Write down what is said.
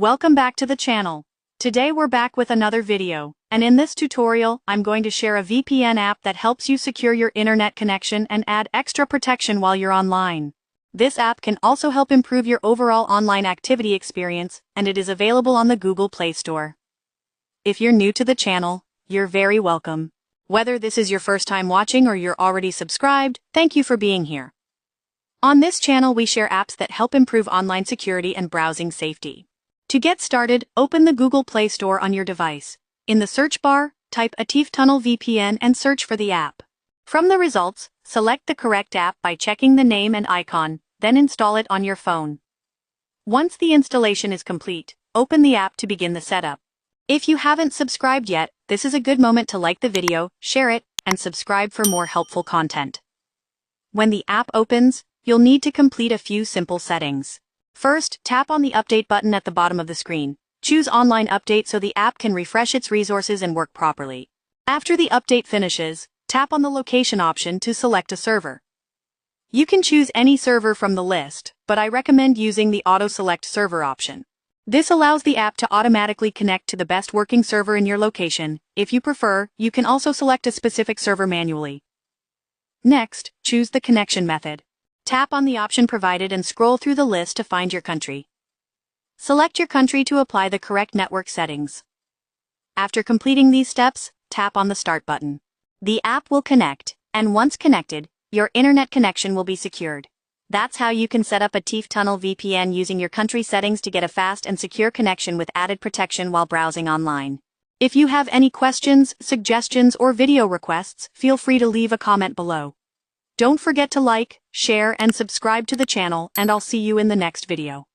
Welcome back to the channel. Today we're back with another video, and in this tutorial, I'm going to share a VPN app that helps you secure your internet connection and add extra protection while you're online. This app can also help improve your overall online activity experience, and it is available on the Google Play Store. If you're new to the channel, you're very welcome. Whether this is your first time watching or you're already subscribed, thank you for being here. On this channel we share apps that help improve online security and browsing safety. To get started, open the Google Play Store on your device. In the search bar, type Atif Tunnel VPN and search for the app. From the results, select the correct app by checking the name and icon, then install it on your phone. Once the installation is complete, open the app to begin the setup. If you haven't subscribed yet, this is a good moment to like the video, share it, and subscribe for more helpful content. When the app opens, you'll need to complete a few simple settings. First, tap on the Update button at the bottom of the screen. Choose Online Update so the app can refresh its resources and work properly. After the update finishes, tap on the Location option to select a server. You can choose any server from the list, but I recommend using the Auto Select Server option. This allows the app to automatically connect to the best working server in your location. If you prefer, you can also select a specific server manually. Next, choose the connection method. Tap on the option provided and scroll through the list to find your country. Select your country to apply the correct network settings. After completing these steps, tap on the Start button. The app will connect, and once connected, your internet connection will be secured. That's how you can set up Atif Tunnel VPN using your country settings to get a fast and secure connection with added protection while browsing online. If you have any questions, suggestions, or video requests, feel free to leave a comment below. Don't forget to like, share, and subscribe to the channel, and I'll see you in the next video.